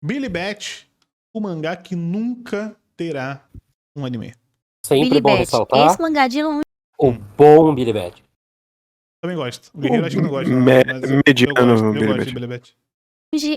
Billy Bat, o mangá que nunca terá um anime. Sempre Billy bom Bat, ressaltar esse mangá de longe o bom Billy Bat. Também gosto. O Guerreiro acho que não gosta, não. Me- Mas mediano, eu Billy gosto Bat. de Billy Bat.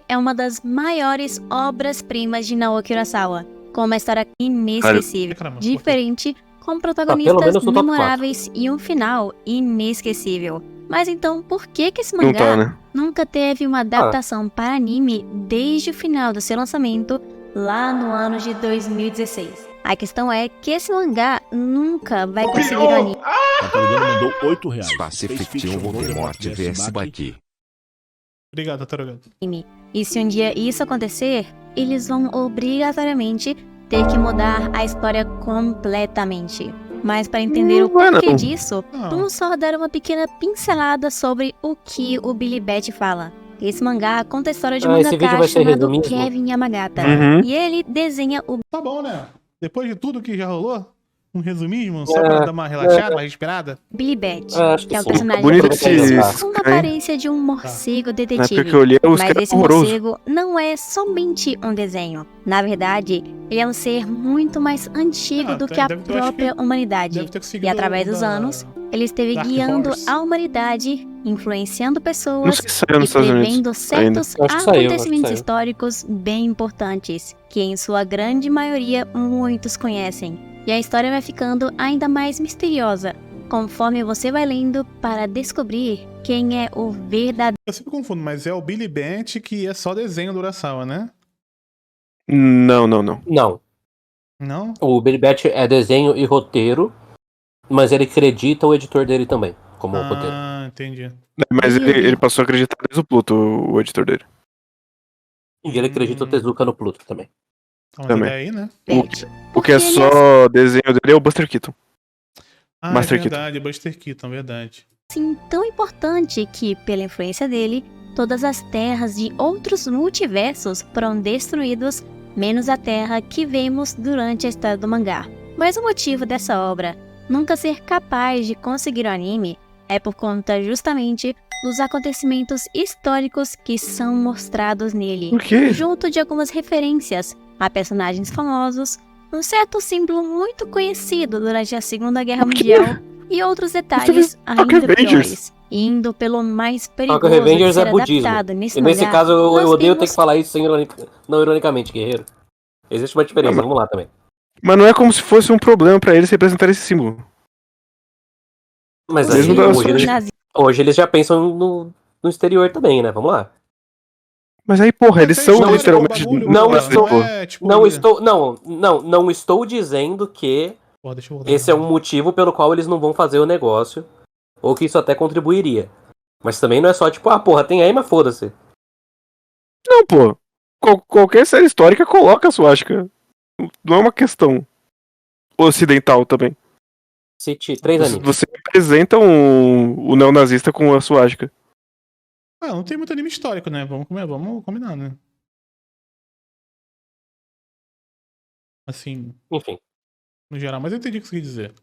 é uma das maiores obras-primas de Naoki Urasawa, com uma história inesquecível, Caramba, diferente, com pelo protagonistas menos no top memoráveis e um final inesquecível. Mas então, por que esse Não mangá tá, né? nunca teve uma adaptação para anime desde o final do seu lançamento, lá no ano de 2016? A questão é que esse mangá nunca vai conseguir um anime. Tartarugano mandou R$8. Space Space Fiction Fiction Voldemort vs Baki. Obrigado, Tartarugano. E se um dia isso acontecer, eles vão obrigatoriamente ter que mudar a história completamente. Mas para entender o Não, porquê não. disso, Não. vamos só dar uma pequena pincelada sobre o que o Billy Bat fala. Esse mangá conta a história de um Esse vídeo mangaka vai ser chamado resumido? Kevin Yamagata. Uhum. E ele desenha o Tá bom, né? Depois de tudo que já rolou, um resumismo, só pra dar uma relaxada, uma respirada. Billy Bat, Acho que é o sim. personagem Bonito principal, esse com uma cara, hein? aparência de um morcego Na época detetive. que eu li, os Mas caras esse horrorosos. morcego não é somente um desenho. Na verdade, ele é um ser muito mais antigo do que a deve ter, eu acho própria que humanidade. Deve ter conseguido E através dos da- anos, ele esteve Dark guiando Horse. a humanidade, influenciando Não pessoas sei se saiu e nos Estados Unidos. prevendo certos Eu acho que saiu, acontecimentos saiu. históricos bem importantes, que em sua grande maioria muitos conhecem. E a história vai ficando ainda mais misteriosa, conforme você vai lendo para descobrir quem é o verdadeiro Eu sempre confundo, mas é o Billy Bat que é só desenho do Urasawa, né? Não. Não, Não? o Billy Bat é desenho e roteiro, mas ele acredita o editor dele também, como roteiro. Ah, entendi. Mas Billy. ele passou a acreditar desde o Pluto, o editor dele. E ele acredita o Tezuka no Pluto também. Então, mas Também. ele é aí, né? Bat. O que é Porque ele só desenho dele é o Buster Keaton. Ah, Master é Keaton. verdade, Buster Keaton, verdade. assim tão importante que, pela influência dele, todas as terras de outros multiversos foram destruídos, menos a terra que vemos durante a história do mangá. Mas o motivo dessa obra nunca ser capaz de conseguir o anime é por conta justamente dos acontecimentos históricos que são mostrados nele, Por quê? junto de algumas referências a personagens famosos, um certo símbolo muito conhecido durante a Segunda Guerra O quê? Mundial e outros detalhes ainda Avengers. piores. Indo pelo mais perigoso Tokyo de Revengers ser é budismo. adaptado nesse E nesse mangá, caso eu nós odeio ter temos que falar isso não ironicamente, guerreiro. Existe uma diferença, vamos lá também. Mas não é como se fosse um problema pra eles representar esse símbolo. Mas os aí, Mesmo da símbolos hoje, eles, nazistas. hoje eles já pensam no exterior também, né? Vamos lá. Mas aí, porra, eles Mas é são histórico, literalmente... o bagulho, Não porra, estou- Não é, tipo, Não estou dizendo que Porra, deixa eu voltar. esse é um motivo pelo qual eles não vão fazer o negócio, ou que isso até contribuiria. Mas também não é só tipo, porra, tem aí, mas foda-se. Não, pô. Qualquer série histórica coloca a suástica. Não é uma questão ocidental também. Cite 3 animes. Você representa o neonazista com a suástica. Ah, não tem muito anime histórico, né? Vamos combinar, né? Assim, Enfim. no geral. Mas eu entendi o que você quer dizer.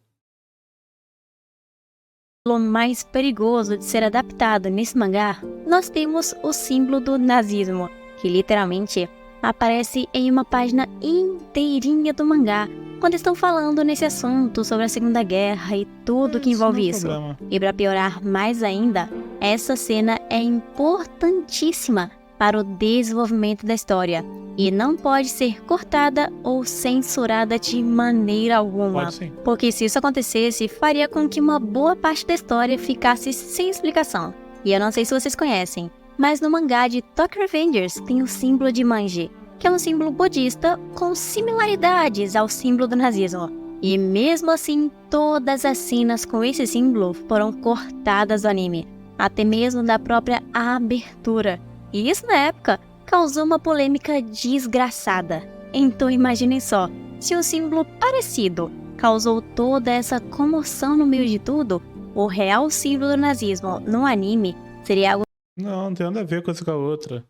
O mais perigoso de ser adaptado nesse mangá, nós temos o símbolo do nazismo, que literalmente aparece em uma página inteirinha do mangá, quando estão falando nesse assunto sobre a Segunda Guerra e tudo que envolve isso. Não é problema. E para piorar mais ainda, essa cena é importantíssima para o desenvolvimento da história e não pode ser cortada ou censurada de maneira alguma. Pode sim. Porque se isso acontecesse, faria com que uma boa parte da história ficasse sem explicação. E eu não sei se vocês conhecem, mas no mangá de Tokyo Revengers tem o símbolo de Manji, que é um símbolo budista com similaridades ao símbolo do nazismo. E mesmo assim, todas as cenas com esse símbolo foram cortadas do anime, até mesmo da própria abertura. E isso na época causou uma polêmica desgraçada. Então imaginem só, se um símbolo parecido causou toda essa comoção no meio de tudo, o real símbolo do nazismo no anime seria algo Não tem nada a ver com essa com a outra.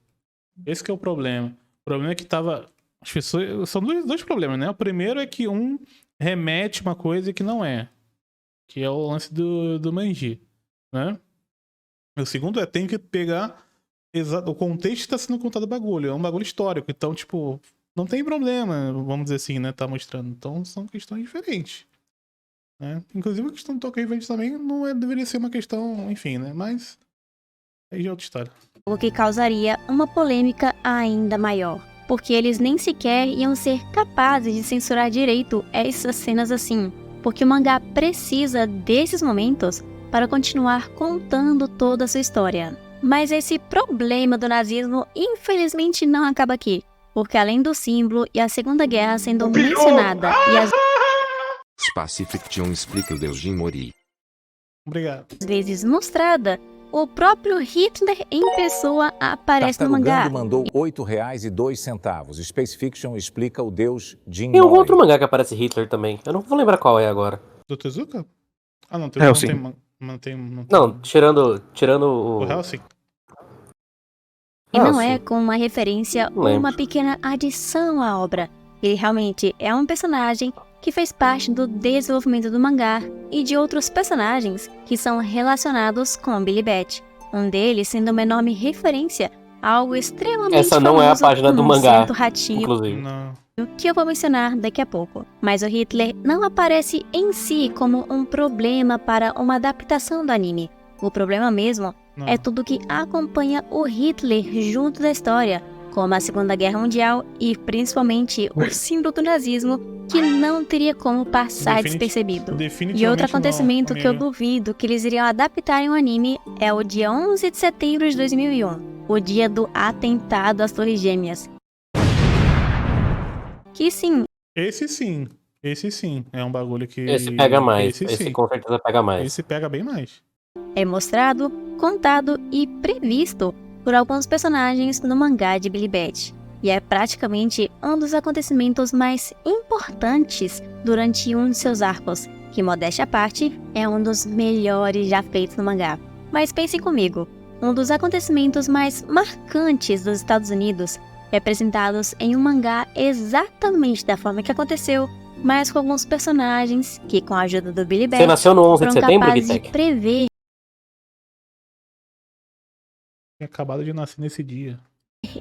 Esse que é o problema. O problema é que tava... As pessoas... São dois problemas, né? O primeiro é que um remete uma coisa que não é. Que é o lance do Manji, né? O segundo é tem que pegar Exato, o contexto tá sendo contado o bagulho, é um bagulho histórico, então, tipo, não tem problema, vamos dizer assim, né, tá mostrando. Então, são questões diferentes, né? Inclusive, a questão do Tokyo Revengers também não deveria ser uma questão, enfim, né, mas aí já é outra história. O que causaria uma polêmica ainda maior, porque eles nem sequer iam ser capazes de censurar direito essas cenas assim, porque o mangá precisa desses momentos para continuar contando toda a sua história. Mas esse problema do nazismo infelizmente não acaba aqui, porque além do símbolo e a Segunda Guerra sendo mencionada e às Spacifiction explica o Deus Jin Mori. Obrigado. vezes mostrada, o próprio Hitler em pessoa aparece no mangá. Tartarugando mandou R$8,02. Space Fiction explica o deus Jin Tem algum Mori. outro mangá que aparece Hitler também. Eu não vou lembrar qual é agora. Do Tezuka? Ah, não, Hellsing. não tem. Não, tirando o... O Hellsing? E não sim. é com uma referência Não ou lembro. uma pequena adição à obra. Ele realmente é um personagem que fez parte do desenvolvimento do mangá e de outros personagens que são relacionados com Billy Bat. Um deles sendo uma enorme referência a algo extremamente Essa não é a famoso página do como um mangá, certo ratinho inclusive. Não. que eu vou mencionar daqui a pouco. Mas o Hitler não aparece em si como um problema para uma adaptação do anime. O problema mesmo Não. é tudo que acompanha o Hitler junto da história, como a Segunda Guerra Mundial e principalmente o símbolo do nazismo, que não teria como passar despercebido. Definitivamente E outro acontecimento não, que eu amigo. duvido que eles iriam adaptar em um anime é o dia 11 de setembro de 2001, o dia do atentado às Torres Gêmeas. Que sim, Esse sim. É um bagulho que. Esse pega mais. Esse Esse sim. com certeza pega mais. Esse pega bem mais. é mostrado, contado e previsto por alguns personagens no mangá de Billy Bat. E é praticamente um dos acontecimentos mais importantes durante um de seus arcos, que, modéstia à parte, é um dos melhores já feitos no mangá. Mas pensem comigo, um dos acontecimentos mais marcantes dos Estados Unidos, representados em um mangá exatamente da forma que aconteceu, mas com alguns personagens que, com a ajuda do Billy Você Bat, nasceu no 11 de foram setembro, capazes de Vitek? prever Tinha acabado de nascer nesse dia.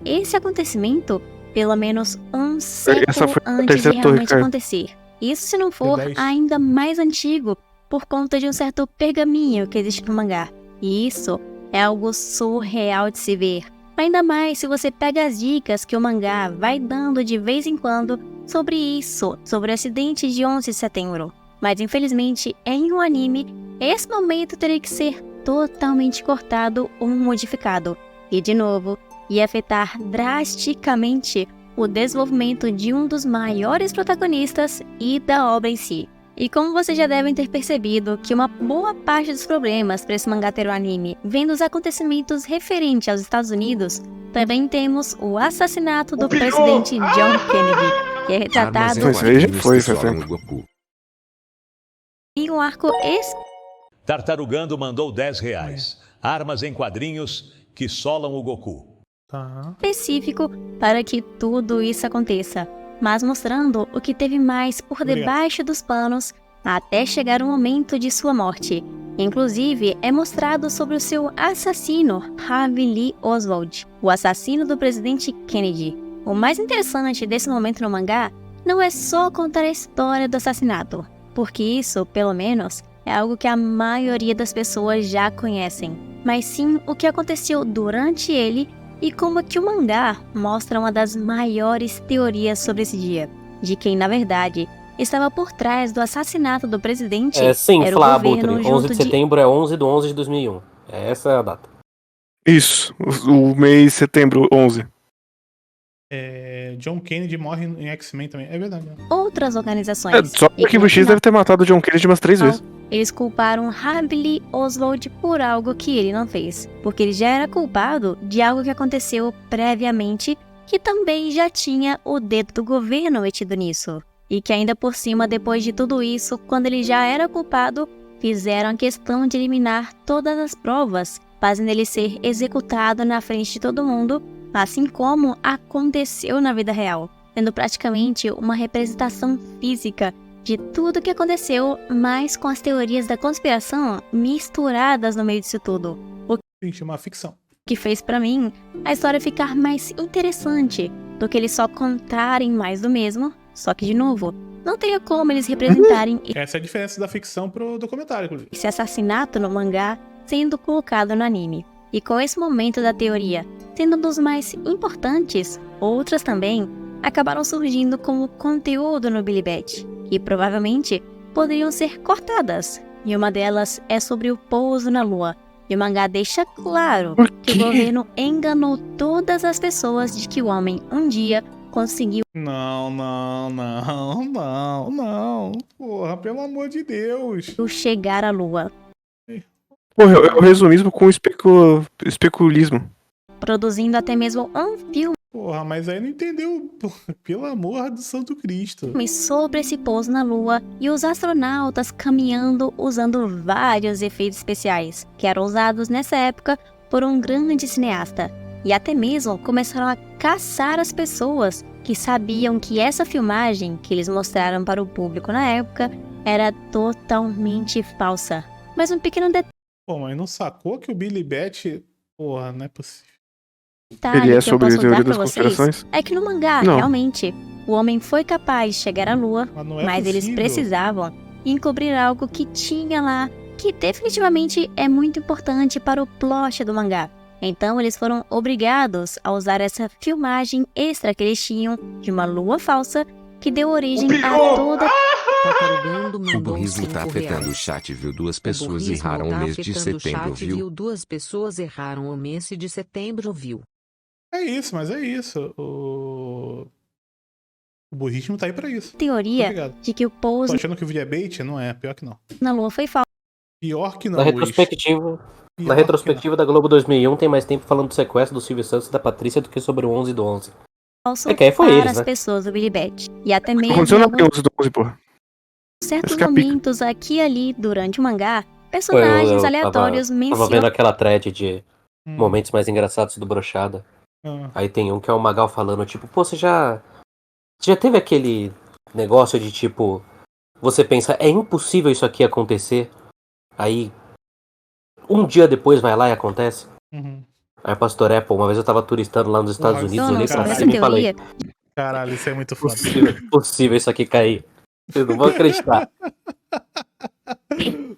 esse acontecimento pelo menos um século Essa foi a antes de terceira torre, realmente cara. acontecer. Isso se não for Foi 10. ainda mais antigo, por conta de um certo pergaminho que existe no mangá. E isso é algo surreal de se ver. Ainda mais se você pega as dicas que o mangá vai dando de vez em quando sobre isso, sobre o acidente de 11 de setembro. Mas infelizmente, em um anime, esse momento teria que ser totalmente cortado ou modificado. E de novo, ia afetar drasticamente o desenvolvimento de um dos maiores protagonistas e da obra em si. E como vocês já devem ter percebido que uma boa parte dos problemas para esse mangá ter o anime vem dos acontecimentos referentes aos Estados Unidos, também temos o assassinato do presidente John Kennedy, que é retratado Foi isso aí? Foi tempo. o Goku. em um arco Tartarugando mandou R$10. Armas em quadrinhos que solam o Goku. Tá. específico para que tudo isso aconteça, mas mostrando o que teve mais por Obrigado. debaixo dos panos até chegar o momento de sua morte. Inclusive, é mostrado sobre o seu assassino, Harvey Lee Oswald, o assassino do presidente Kennedy. O mais interessante desse momento no mangá não é só contar a história do assassinato, porque isso, pelo menos, é algo que a maioria das pessoas já conhecem, mas sim o que aconteceu durante ele e como que o mangá mostra uma das maiores teorias sobre esse dia, de quem, na verdade, estava por trás do assassinato do presidente. Sim, era o Flá governo Abutre. 11 junto de setembro é 11 de 11 de 2001. Essa é a data. Isso, o mês de setembro 11. John Kennedy morre em X-Men também. É verdade. Né? outras organizações. Só o E que Arquivo no X final, deve ter matado o John Kennedy umas 3 vezes. eles culparam Harvey Lee Oswald por algo que ele não fez, porque ele já era culpado de algo que aconteceu previamente, que também já tinha o dedo do governo metido nisso. E que ainda por cima, depois de tudo isso, quando ele já era culpado, fizeram a questão de eliminar todas as provas, fazendo ele ser executado na frente de todo mundo, assim como aconteceu na vida real, sendo praticamente uma representação física de tudo que aconteceu, mas com as teorias da conspiração misturadas no meio disso tudo. Gente, uma ficção. que fez pra mim a história ficar mais interessante do que eles só contarem mais do mesmo, só que de novo, não teria como eles representarem Essa é a diferença da ficção pro documentário, inclusive. esse assassinato no mangá sendo colocado no anime. E com esse momento da teoria sendo um dos mais importantes, outras também acabaram surgindo como conteúdo no Billy Bat, que provavelmente poderiam ser cortadas. E uma delas é sobre o pouso na lua. E o mangá deixa claro Por que o quê? governo enganou todas as pessoas de que o homem um dia conseguiu Não. Porra, pelo amor de Deus. chegar à lua, Porra, eu resumi isso com especulismo. produzindo até mesmo um filme Porra, mas aí não entendeu. Porra, pelo amor do Santo Cristo. sobre esse pouso na lua e os astronautas caminhando usando vários efeitos especiais que eram usados nessa época por um grande cineasta. E até mesmo começaram a caçar as pessoas que sabiam que essa filmagem que eles mostraram para o público na época era totalmente falsa. Mas um pequeno Pô, mas não sacou que o Billy Bat. Porra, não é possível. detalhe Ele é que eu sobre posso teoria dar das para vocês conspirações? é que no mangá, Não. realmente, o homem foi capaz de chegar à lua, Mas não é mas eles possível. precisavam encobrir algo que tinha lá, que definitivamente é muito importante para o plot do mangá. Então eles foram obrigados a usar essa filmagem extra que eles tinham de uma lua falsa que deu origem a toda O burrismo tá afetando o chat, viu? Duas pessoas erraram o mês de setembro, viu? Duas pessoas erraram o mês de setembro, viu? É isso, mas é isso. O burrismo tá aí pra isso. teoria Obrigado. de que o Tô pouso achando que o vídeo é bait? Não é, pior que não. na lua foi falso. Pior que não, Na Luiz. retrospectiva, Pior na que retrospectiva da Globo 2001 tem mais tempo falando do sequestro do Silvio Santos e da Patrícia do que sobre o 11 do 11. É que aí foi para eles, as né? pessoas do Billy Bat. E até Não mesmo aconteceu em nada em alguns 11 do 11, porra. certos Essa que é a pica. momentos aqui e ali durante o mangá, Pô, personagens aleatórios tava mencionam vendo aquela thread de Hum. momentos mais engraçados do Brochada. Ah, Aí tem um que é o Magal falando, tipo, pô, você já teve aquele negócio de tipo, você pensa, é impossível isso aqui acontecer, aí um dia depois vai lá e acontece? uhum. Aí, Pastor Apple, uma vez eu tava turistando lá nos Estados Nossa, Unidos, Dono, olhei sobre pra essa cima e falei, teoria, Caralho, isso é muito foda. possível isso aqui cair. Vocês não vão acreditar.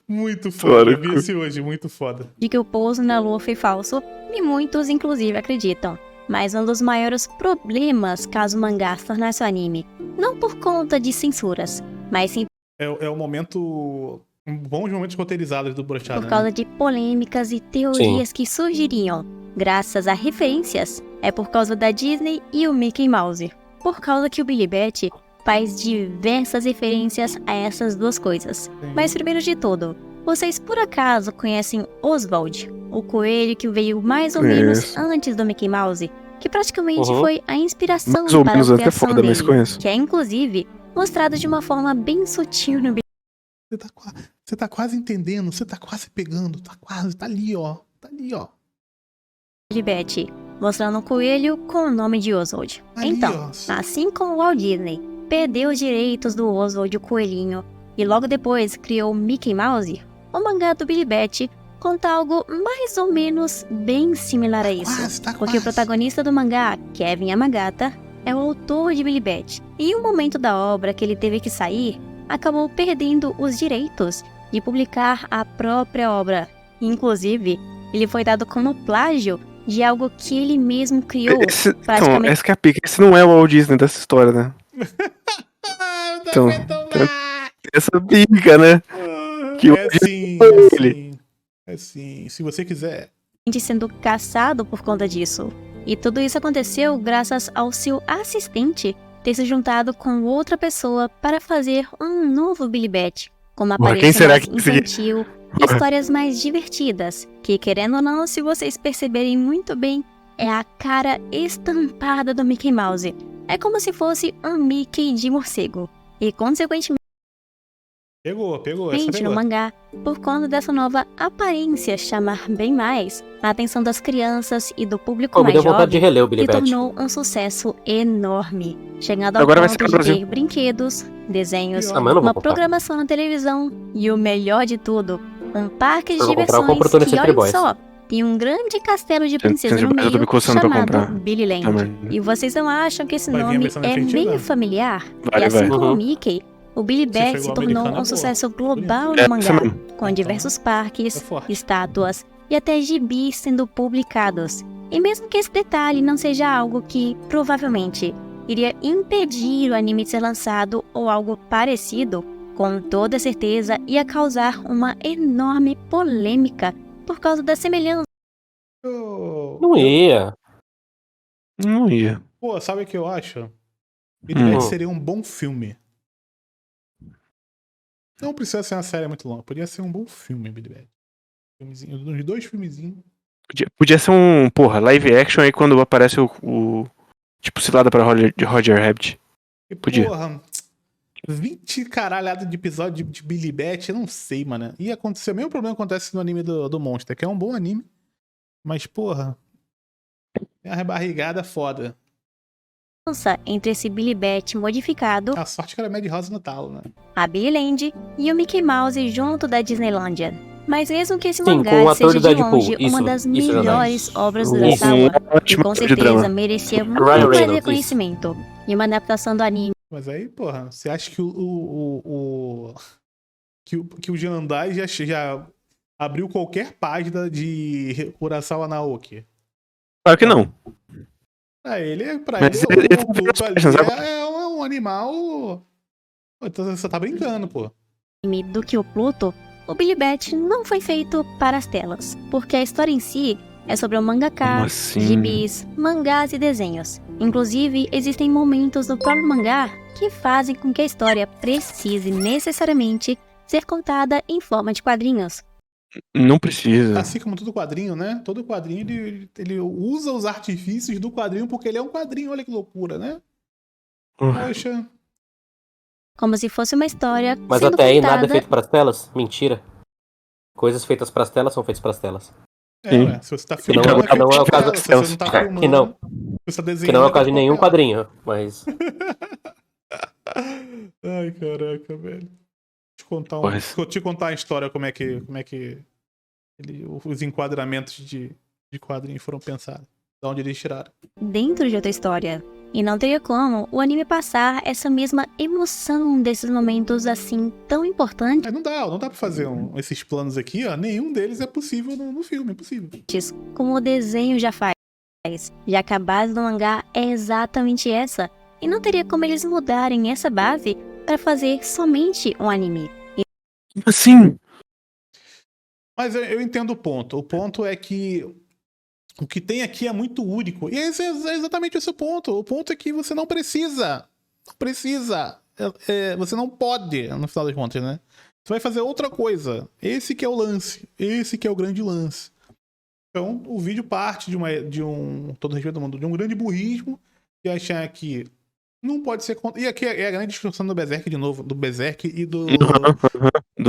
Muito foda. Eu vi Claro. esse hoje, muito foda. de que o pouso na lua foi falso, e muitos inclusive acreditam. Mas um dos maiores problemas caso o mangá se tornasse um anime, não por conta de censuras, mas sim É o momento. Bons momentos roteirizados do Brochada. por causa de polêmicas e teorias que surgiriam, graças a referências, é por causa da Disney e o Mickey Mouse. Por causa que o Billy Bat faz diversas referências a essas duas coisas. Sim. Mas primeiro de tudo, vocês por acaso conhecem Oswald, o coelho que veio mais ou menos Conheço. antes do Mickey Mouse, que praticamente Uhum. foi a inspiração Mais ou para menos a até criação foda, mas dele, conheço. que é inclusive mostrado de uma forma bem sutil no Você tá quase entendendo, você tá quase pegando, tá quase, tá ali, ó. Tá ali, ó. Billy Bat, mostrando um coelho com o nome de Oswald. Ali, Então, ó. assim como o Walt Disney perdeu os direitos do Oswald o coelhinho e logo depois criou o Mickey Mouse, o mangá do Billy Bat conta algo mais ou menos bem similar a isso. Quase, tá Porque quase. o protagonista do mangá, Kevin Yamagata, é o autor de Billy Bat. E em um momento da obra que ele teve que sair, acabou perdendo os direitos de publicar a própria obra. Inclusive, ele foi dado como plágio de algo que ele mesmo criou. Então, praticamente- essa que é a pica. Esse não é o Walt Disney dessa história, né? Ah, não Então, aguento tem- mais. Essa pica, né? Que É o sim, ele. é sim. É sim. Se você quiser. sendo caçado por conta disso. E tudo isso aconteceu graças ao seu assistente ter se juntado com outra pessoa para fazer um novo Billy Bat, com uma Porra, aparência quem será mais que conseguiu? infantil, Porra. histórias mais divertidas, que querendo ou não, se vocês perceberem muito bem, é a cara estampada do Mickey Mouse. É como se fosse um Mickey de morcego. E consequentemente Pegou, essa no pegou. mangá, por conta dessa nova aparência chamar bem mais a atenção das crianças e do público Pô, me mais deu vontade de jovem, reler o Billy se Bat. tornou um sucesso enorme, chegando ao Agora vai ponto ser no de Brasil. ter brinquedos, desenhos, Ah, mas eu não vou uma comprar. programação na televisão e o melhor de tudo, um parque de Se eu comprar, eu diversões compro Tony que, Century olhem Boys. só, tem um grande castelo de princesa no eu tô me meio coçando pra chamado comprar. Billy Land. Também. E vocês não acham que esse Vai vir a nome versão é definitiva? meio familiar? Vai, e assim vai. como Uhum. o Mickey, o Billy for Bat se igual tornou americano, é um boa. sucesso global É, no isso mangá, mesmo. com diversos parques, É forte. estátuas e até gibis sendo publicados. E mesmo que esse detalhe não seja algo que, provavelmente, iria impedir o anime de ser lançado ou algo parecido, com toda certeza ia causar uma enorme polêmica por causa da semelhança. Não ia. Não ia. Pô, sabe o que eu acho? Billy Bat Hum. seria um bom filme. Não precisa ser uma série muito longa. Podia ser um bom filme, Billy Bat. Filmezinho, uns 2 filmezinhos. Podia ser um, porra, live action aí quando aparece o tipo, cilada pra Roger Rabbit. E, Podia. porra, 20 caralhada de episódio de Billy Bat, eu não sei, mano. Ia acontecer o mesmo problema que acontece no anime do Monster, que é um bom anime. Mas, porra, é uma rebarrigada foda. Entre esse Billy Bat modificado, A sorte que era Mad Rosa no talo, né? a Billy Land e o Mickey Mouse junto da Disneylândia. Mas mesmo que esse Sim, mangá com o ator seja do de Deadpool. longe uma Isso, das isso, Jonathan. melhores obras do Isso. Urasawa, que Ótimo com ator de certeza drama. merecia muito Ryan mais Reynolds, reconhecimento. E uma adaptação do anime Mas aí, porra, você acha que que o Jandai já abriu qualquer página de Urasawa Naoki? Claro que não. Pra Mas ele, ele o tá Pluto fazendo ali as páginas, é um animal. Então você tá brincando, pô. do que o Pluto, o Billy Bat não foi feito para as telas, porque a história em si é sobre o mangaka, Como assim? gibis, mangás e desenhos. Inclusive, existem momentos no próprio mangá que fazem com que a história precise necessariamente ser contada em forma de quadrinhos. Não precisa. Assim como todo quadrinho, né? Todo quadrinho ele usa os artifícios do quadrinho porque ele é um quadrinho. Olha que loucura, né? Poxa. Como se fosse uma história Mas sendo até aí contada. nada é feito pras telas? Mentira. Coisas feitas pras telas são feitas pras telas. Sim. Ué, se você tá Que não, filmando, não é o caso se você não tá que filmando, não, se você tá que desenhando, não é o é caso de nenhum papel. quadrinho, mas Ai, caraca, velho. Porra. Deixa eu te contar a história, como é que os enquadramentos de quadrinhos foram pensados. De onde eles tiraram. Dentro de outra história. E não teria como o anime passar essa mesma emoção desses momentos assim tão importantes Não dá pra fazer esses planos aqui, ó. Nenhum deles é possível no filme, é impossível. como o desenho já faz. Já que a base do mangá é exatamente essa. E não teria como eles mudarem essa base para fazer somente um anime. Assim. Mas eu entendo o ponto. O ponto é que o que tem aqui é muito único. E esse é exatamente esse o ponto. O ponto é que você não precisa. Não precisa. Você não pode, no final das contas, né? Você vai fazer outra coisa. Esse que é o lance. Esse que é o grande lance. Então, o vídeo parte de todo respeito do mundo, de um grande burrismo de achar que não pode ser... E aqui é a grande discussão do Berserk de novo. Do Berserk e do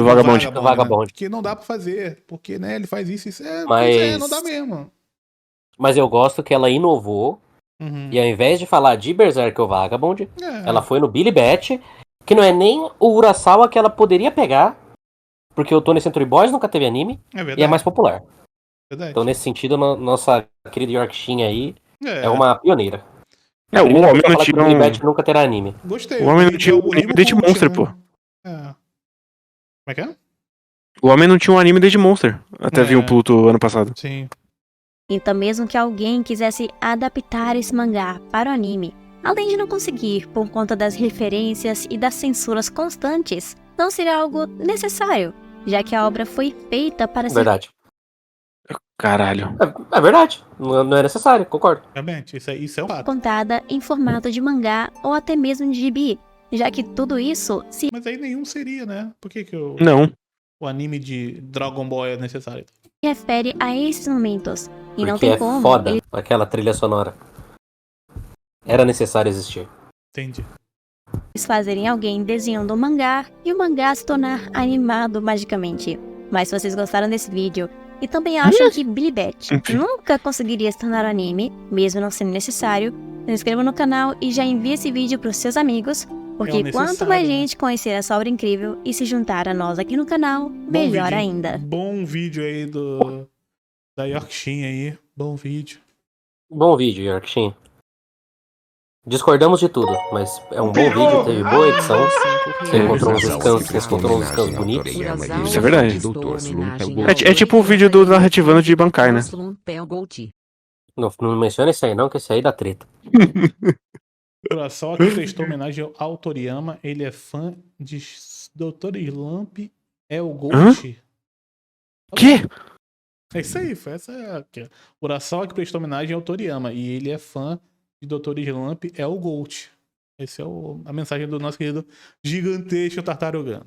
Vagabond. Do Vagabond. Né? Que não dá pra fazer. Porque, né, ele faz isso e isso. Mas- Não dá mesmo. mas eu gosto que ela inovou Uhum. e ao invés de falar de Berserk ou Vagabond, É. ela foi no Billy Bat, que não é nem o Urasawa que ela poderia pegar, porque o Tony Century Boys nunca teve anime É verdade. e é mais popular. Verdade. Então nesse sentido, nossa querida Yorkshin aí É, é uma pioneira. É, o Primeira homem pessoa a não falar que tinha o Billy um... Bat nunca terá anime. Gostei. O homem não E tinha é um anime anime desde cult, Monster, né? pô. É. Como é que é? O homem não tinha um anime desde Monster. Até vir É. o Pluto ano passado. Sim. Então, mesmo que alguém quisesse adaptar esse mangá para o anime, além de não conseguir por conta das referências e das censuras constantes, não seria algo necessário, já que a obra foi feita para ser Verdade. Caralho. É verdade. Não é necessário, concordo. Realmente, isso é um fato. contada em formato de mangá ou até mesmo de gibi, já que tudo isso se Mas aí nenhum seria, né? Por que Não. o anime de Dragon Ball é necessário? refere a esses momentos, e não Porque tem é como foda eles aquela trilha sonora. Era necessário existir. Entendi. fazerem alguém desenhando um mangá e o mangá se tornar animado magicamente. Mas se vocês gostaram desse vídeo e também acham que Billy Bat nunca conseguiria se tornar um anime, mesmo não sendo necessário, se inscreva no canal e já envie esse vídeo para os seus amigos, porque necessário, quanto mais né? gente conhecer essa obra incrível e se juntar a nós aqui no canal, melhor vídeo, ainda. Bom vídeo aí do Da Yorkshin aí, bom vídeo. Bom vídeo, Yorkshin. Discordamos de tudo, mas é um bom vídeo, teve boa edição. Você encontrou uns scans bonitos. Isso é verdade. Doutor Slump é o É tipo o vídeo do Narrativando de Bankai, né? Não menciona esse aí não, que esse aí dá treta. Kurosawa que prestou homenagem ao Toriyama, ele é fã de Dr. Slump é o Gold. Que? É isso aí, foi essa aqui. Kurosawa que prestou homenagem ao Toriyama e ele é fã de Dr. Slump é o Gold. Essa é a mensagem do nosso querido gigantesco Tartaruga.